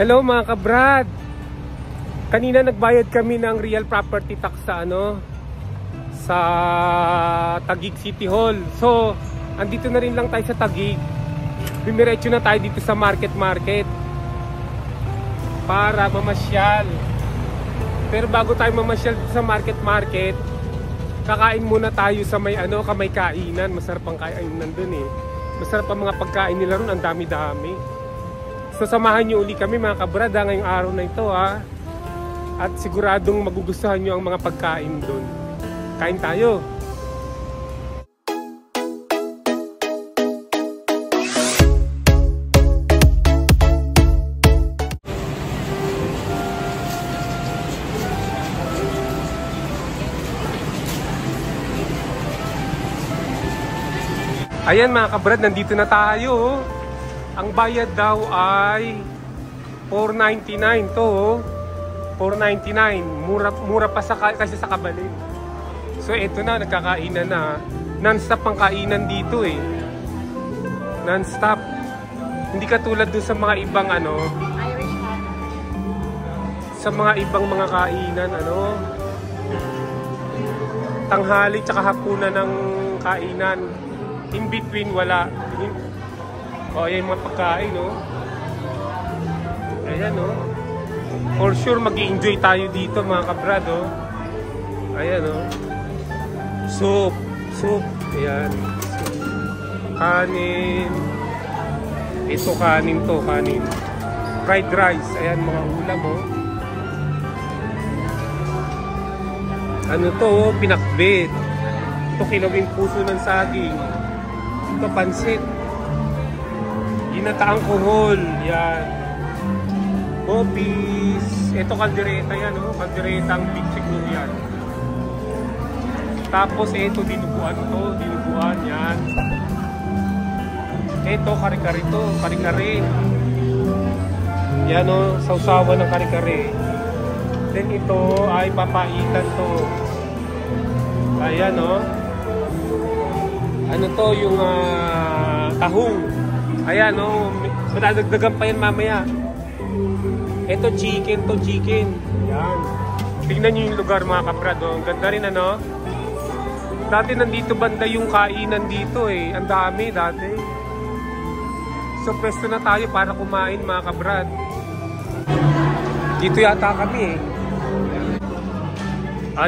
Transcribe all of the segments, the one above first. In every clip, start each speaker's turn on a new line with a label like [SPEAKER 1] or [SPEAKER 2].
[SPEAKER 1] Hello mga kabrad. Kanina nagbayad kami ng real property tax sa sa Taguig City Hall. So, andito na rin lang tayo sa Taguig. Dumiretso na tayo dito sa market para mamasyal. Pero bago tayo mamasyal dito sa market, kakain muna tayo sa may kamay kainan. Masarap ang kainan dun eh. Masarap ang mga pagkain nila ron, ang dami-dami. So samahan nyo uli kami mga kabrad ngayong araw na ito at siguradong magugustuhan nyo ang mga pagkain doon. Kain tayo! Ayan mga kabrad, nandito na tayo. Ang bayad daw ay $4.99 to. $4.99. Mura pa kasi sa Kabalin. So eto na, nagkakainan na. Non-stop ang kainan dito eh. Non-stop. Hindi katulad dun sa mga ibang sa mga ibang mga kainan tanghali tsaka hapunan ng kainan. In between wala. Ayan yung mga pagkain, Ayan, For sure, mag-i-enjoy tayo dito, mga kabrad, Ayan, Soup. Ayan. Kanin. Ito, kanin. Fried rice. Ayan, mga ulam, Ano to, pinakbet. Ito, kilawing puso ng saging. Ito, pansit. Ginataang kuhol, yan. Popis. Ito kaldereta yan, kalderetang big chicken yan. Tapos ito dinuguan yan. Ito kare-kare to, kare-kare. Yan sausawan ng kare-kare. Then ito ay papaitan to. Ayan ano to yung tahong. Ayan madadagdagan pa yan mamaya. Ito chicken. Yan. Tingnan nyo yung lugar mga kabrad. Ang ganda rin Dati nandito banda yung kainan dito eh. Ang dami dati. So pwesto na tayo para kumain mga kabrad. Dito yata kami eh.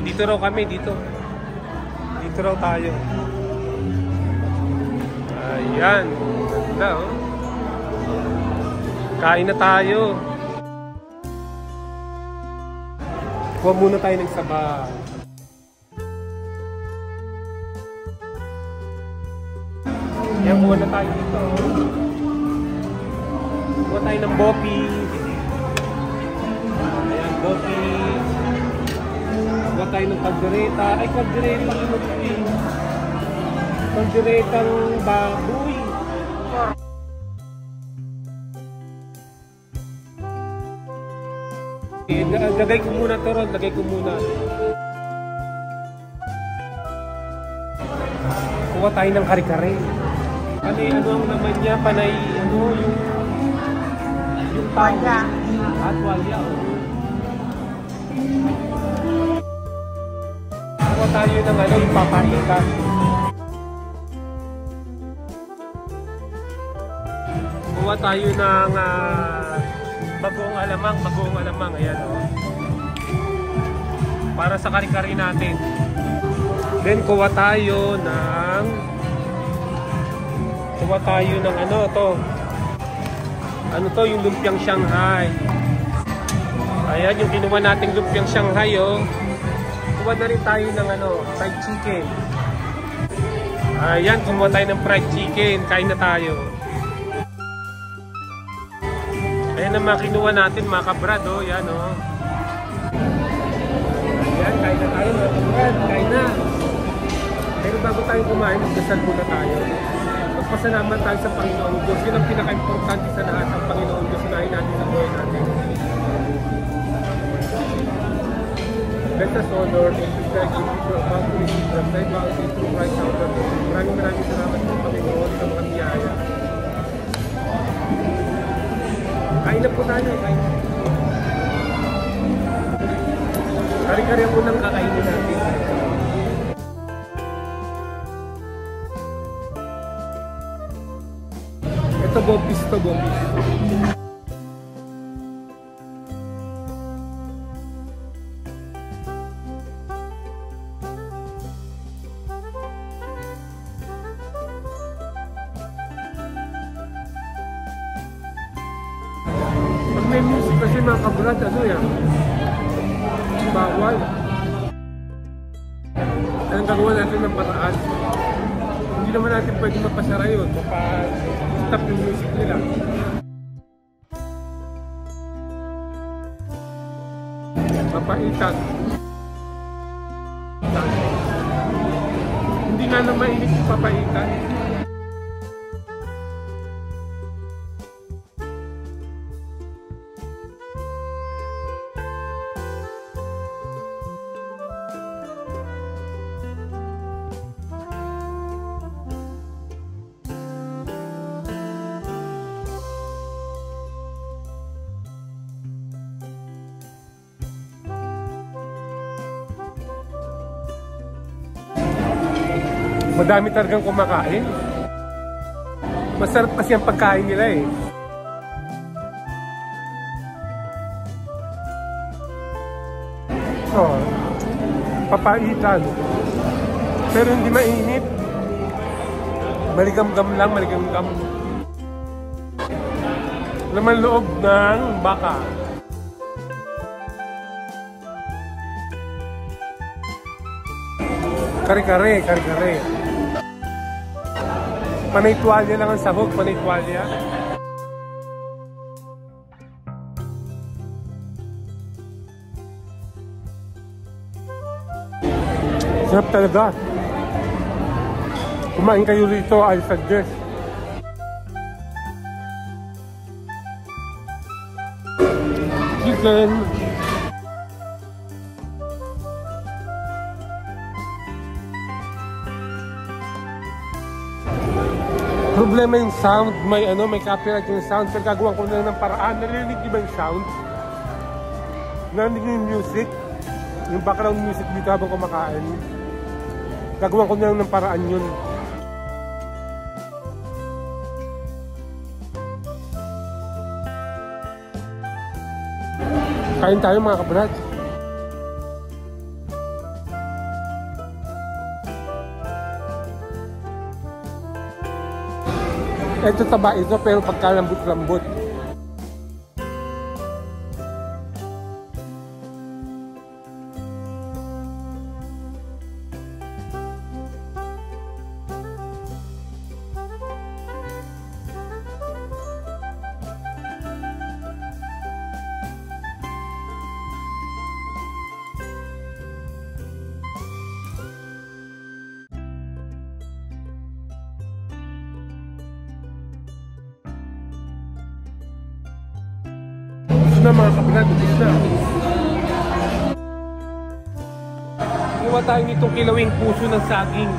[SPEAKER 1] Dito raw kami. Dito raw tayo. Ayan. Ganda Kain na tayo. Kuha muna tayo ng saba. Yan, kuha na tayo dito. Kuha tayo ng bopis. Ayan, bopis. Kuha tayo ng kaldereta. Ay, kalderetang kalderetang baboy. Lagay ko muna to ron. Kuha tayo ng kare-kare. Ano ang naman niya? Panay, yung tuwalya. Tuwalya. Kuha tayo ng yung papaitan. Kuha tayo ng bagoong alamang. Ayan para sa kare-kare natin. Then kuha tayo ng yung lumpiang Shanghai. Ayan yung kinuha nating lumpiang Shanghai Kuha na rin tayo ng fried chicken. Ayan, kumuha tayo ng fried chicken. Kain na tayo. Ayan ang mga kinuha natin mga kabrad Yan Ayan, kain na tayo mga kabrad. Kain na. Pero bago tayo kumain, magdasal muna tayo. Magpasalamat tayo sa Panginoon Diyos. Yun ang pinaka-importante sa lahat. Ang Panginoon Diyos unahin natin sa buhay natin. Let us honor and respect and people about to receive from thy bounty through Christ our Lord. Maraming salamat po Panginoon sa mga biyaya. Kain na po tayo. Kain. Kari-kari ang unang kakainin natin. Ito bopis to, bopis. Pag may music kasi mga kabrad, ano yan? Bawal. Anong gagawa natin ng paraan? Hindi naman natin pwede mapasara yun, mapa-stop yung music nila. Mapaitan. Hindi nga na mainit yung papaitan. Madami talagang kumakain. Masarap kasi ang pagkain nila eh. Oh, papaitan. Pero hindi mainit. Maligam-gam lang, maligam-gam. Laman loob ng baka. Kare-kare, kare-kare. Panay tuwalya lang ang sahog, panay tuwalya. Sarap talaga. Kumain kayo rito, I suggest. Chicken. Problema yung sound, may copyright yung sound, pero gagawa ko na ng paraan. Narinig niyo ba yung sound? Narinig niyo yung music? Yung background music dito habang kumakain. Gagawa ko na ng paraan yun. Kain tayo mga kabrad. Ito taba ito pero pagkalambot-lambot. Na mga kabrad, ito na. Kuha tayo nitong kilawing puso ng saging.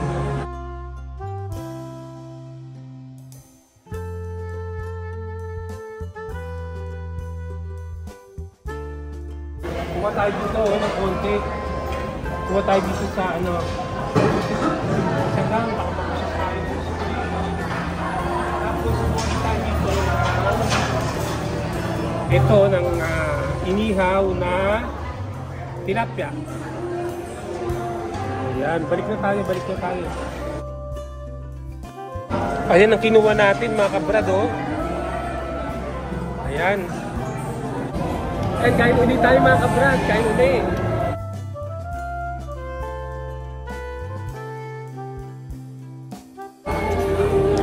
[SPEAKER 1] Kuha tayo dito ng konti. Kuha tayo dito sa sagang, baka mapasok tayo. Tapos kuha tayo dito ito ng inihaw na tilapia. Ayan, balik na tayo. Ayan ang kinuha natin mga kabrad, oh. Ayan. Kain ulit tayo mga kabrad, kain ulit.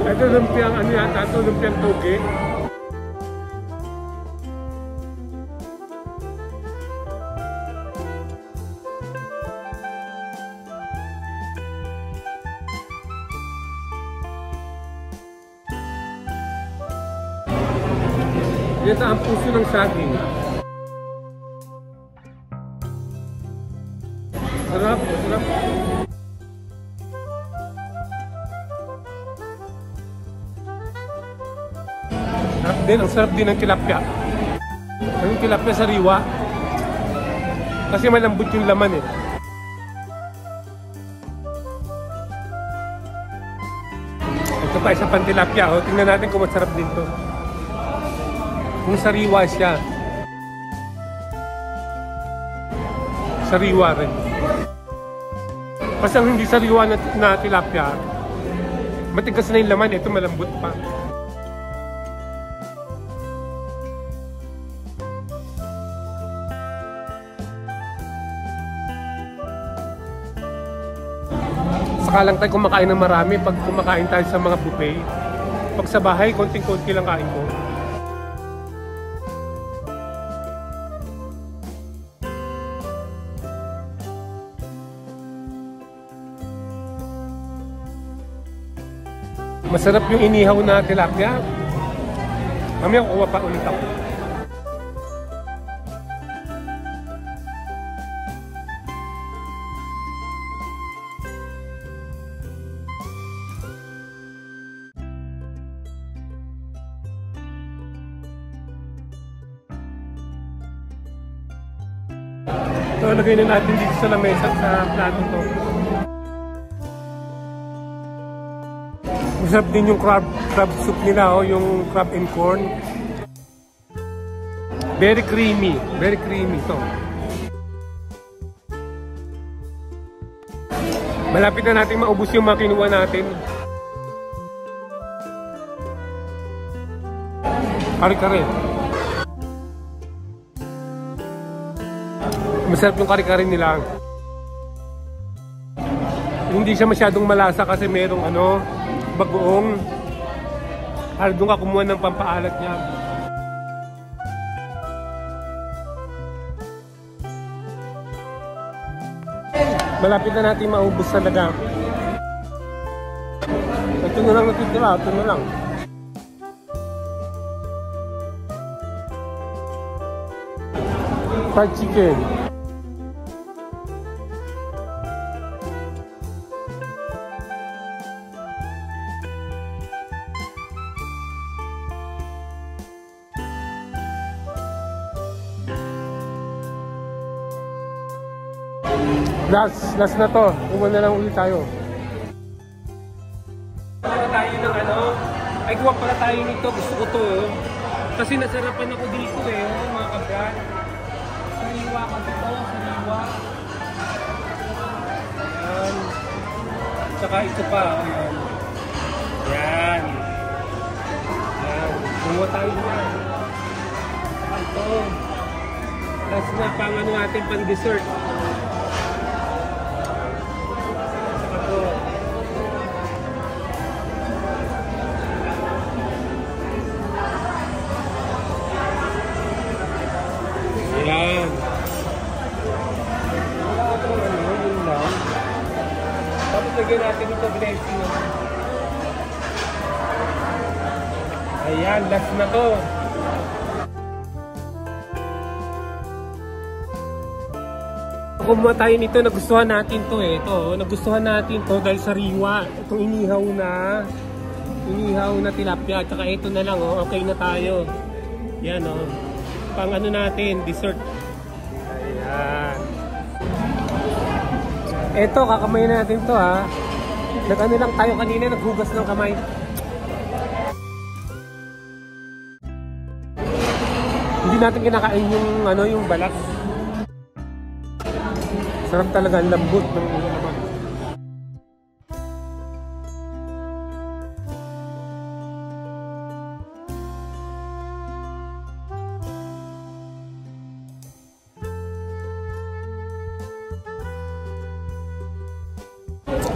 [SPEAKER 1] Ito lumpiang yata, ito lumpiang toge. Ito ang puso ng saging. Sarap, sarap. Sarap din, ang sarap din ng tilapia. Yung tilapia sariwa. Kasi malambot yung laman eh. Ito pa isa pang tilapia. O, tingnan natin kung masarap din to. Kung sariwa siya. Sariwa rin. Kasi ang hindi sariwa na tilapia, matigas na yung laman. Ito malambot pa. Saka lang tayo kumakain ng marami pag kumakain tayo sa mga buffet. Pag sa bahay, konting-konti lang kain ko. Masarap yung inihaw na tilapia. Mamaya kukuha pa ulit ako. So, lagay na natin dito sa lamesa sa plato to. Masarap din yung crab soup nila, oh, yung crab and corn. Very creamy to. Malapit na natin maubos yung mga kinuha natin. Kare-kare. Masarap yung kare-kare nila. Hindi siya masyadong malasa kasi merong bagoong. Doon ka kumuha ng pampaalat niya. Malapit na natin maubos talaga. Ito na lang natitira, ito na lang. Fried chicken. Last na to. Kuha na lang ulit tayo. Kuha tayo ng ay kuha pala tayo nito. Gusto ko to. Kasi nasarapan ako dito mga kabrad. Sariwa kasi to. Sariwa. Ayan. Tsaka ito pa. Ayan. Ayan. Ayan. Kuha tayo na. Ito. Last na pang natin pang dessert. Ayan. Tapos lagyan natin ito blessing. Ayan, last na to. Kumuha tayo nito, nagustuhan natin to Ito, nagustuhan natin to dahil sariwa. Itong inihaw na tilapia. Tsaka ito na lang, okay na tayo. Yan pang natin, dessert. Ayan. Ito, kakamayin natin to lang tayo kanina, naghugas ng kamay. Hindi natin kinakain yung balat. Sarap talaga, ang lambot ng laman.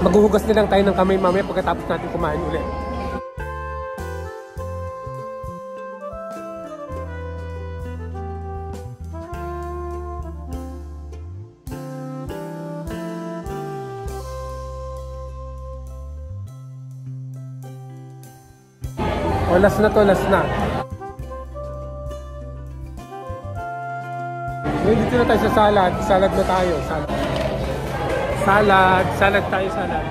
[SPEAKER 1] Maghuhugas na lang tayo ng kamay mamaya pagkatapos natin kumain ulit. Last na to, last na. Ngayon dito na tayo sa salad. Salad na tayo. Salad tayo, salad.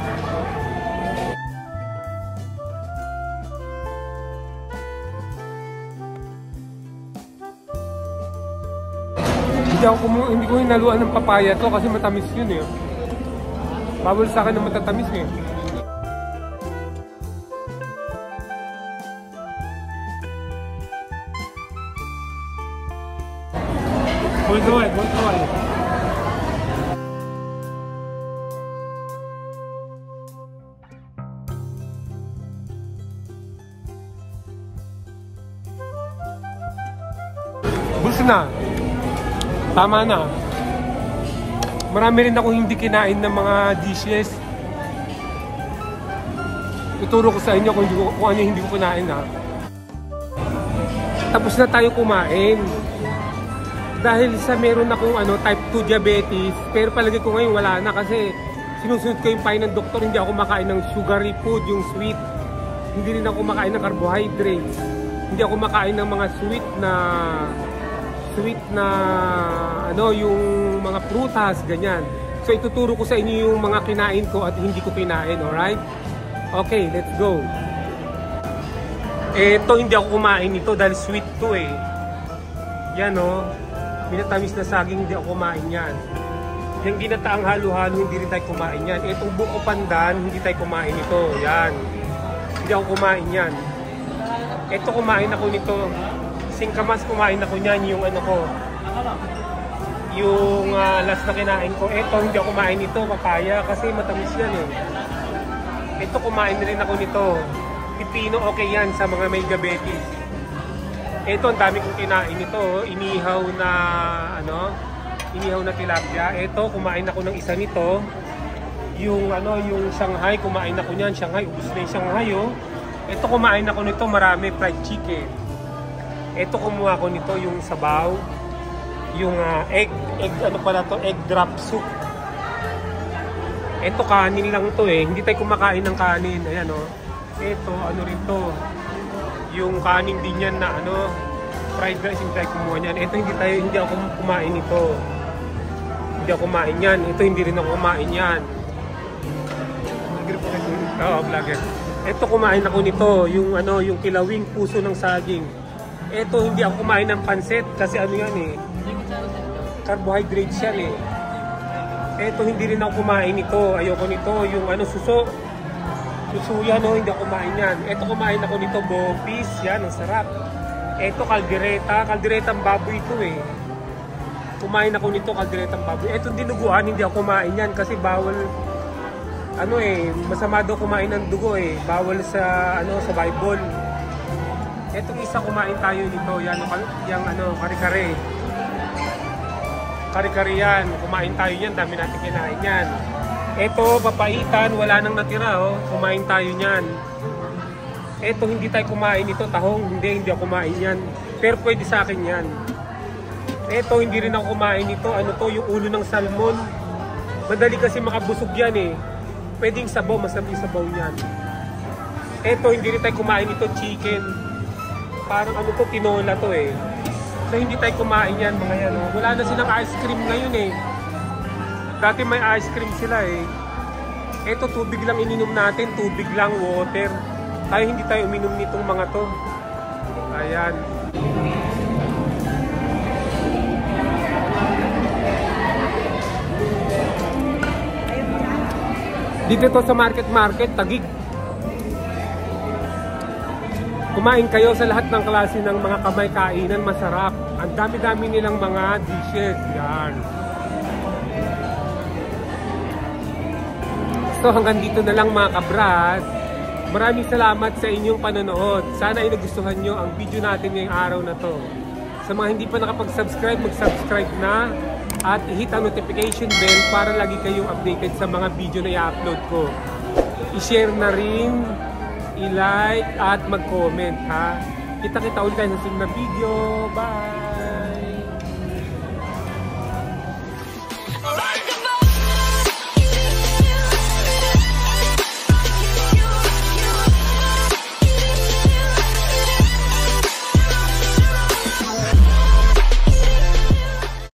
[SPEAKER 1] hindi ko hinaluan ng papaya to kasi matamis yun eh. Bawal sa akin ng matatamis eh. Boy. Bus na. Tama na. Marami rin akong hindi kinain ng mga dishes. Ituro ko sa inyo kung ano hindi ko kinain ha. Tapos na tayo kumain. Dahil sa meron akong type 2 diabetes, pero palagi ko ngayon wala na kasi sinusunod ko yung payo ng doktor, hindi ako makain ng sugary food, yung sweet. Hindi rin ako makain ng carbohydrates. Hindi ako makain ng mga sweet na yung mga prutas, ganyan. So ituturo ko sa inyo yung mga kinain ko at hindi ko kinain, alright? Okay, let's go. Ito hindi ako kumain nito dahil sweet to eh. Yan minatamis na saging, hindi ako kumain yan. Yung ginataang halo-halo, hindi rin tayo kumain yan. Itong buko pandan, hindi tayo kumain ito. Yan. Hindi ako kumain yan. Ito kumain ako nito. Singkamas kumain ako niyan, yung yung last na kinain ko. Ito hindi ako kumain nito, papaya, kasi matamis yan eh. Ito kumain rin ako nito. Pipino, okay yan sa mga may diabetes. Ito ang dami kong kinain nito, inihaw na tilapia. Ito kumain ako ng isa nito. Yung Shanghai, kumain ako niyan. Shanghai, ubos na yung Shanghai Ito kumain ako nito, marami, fried chicken. Ito kumuha ko nito, yung sabaw. Yung egg drop soup. Ito kanin lang to eh, hindi tayo kumakain ng kanin. Ayan Ito, rin to. Yung kanin din yan na fried rice, hindi tayo kumuha niyan. Ito hindi ako kumain nito. Hindi ako kumain yan. Ito hindi rin ako kumain yan. Oo, vlogger. Ito kumain ako nito, yung kilawing puso ng saging. Ito hindi ako kumain ng pansit kasi yan eh. Carbohydrates yan eh. Ito hindi rin ako kumain nito. Ayoko nito, yung suso. Susuya hindi ako kumain yan. Ito kumain ako nito, bopis, yan, ang sarap. Ito kalderetang baboy ito eh. Kumain ako nito, kalderetang baboy. Ito dinuguan, hindi ako kumain yan kasi bawal, masama daw kumain ng dugo eh. Bawal sa Bible. Itong isa kumain tayo nito, yan, yung kare-kare. Kare-kare yan, kumain tayo yan, dami natin kinain yan. Ito, papaitan, wala nang natira kumain tayo niyan. Ito, hindi tayo kumain ito, tahong, hindi ako kumain yan. Pero pwede sa akin yan. Ito, hindi rin ako kumain ito, yung ulo ng salmon. Madali kasi makabusog yan eh. Pwedeng sabaw, masarap yung sabaw niyan. Ito, hindi rin tayo kumain ito, chicken. Parang tinola to eh. So hindi tayo kumain yan, mga yan Wala na silang ice cream ngayon eh. Dati may ice cream sila eh. Ito tubig lang ininom natin, tubig lang, water. Tayo hindi tayo uminom nitong mga to. Ayan. Dito to sa market, Taguig. Kumain kayo sa lahat ng klase ng mga kamay kainan, masarap. Ang dami-dami nilang mga dishes. Yan. So hanggang dito na lang mga kabras. Maraming salamat sa inyong panonood. Sana ay nagustuhan nyo ang video natin ngayong araw na to. Sa mga hindi pa nakapag-subscribe, mag-subscribe na. At i-hit ang notification bell para lagi kayong updated sa mga video na i-upload ko. I-share na rin, i-like at mag-comment ha. Kita-kita ulit tayo sa susunod na video. Bye!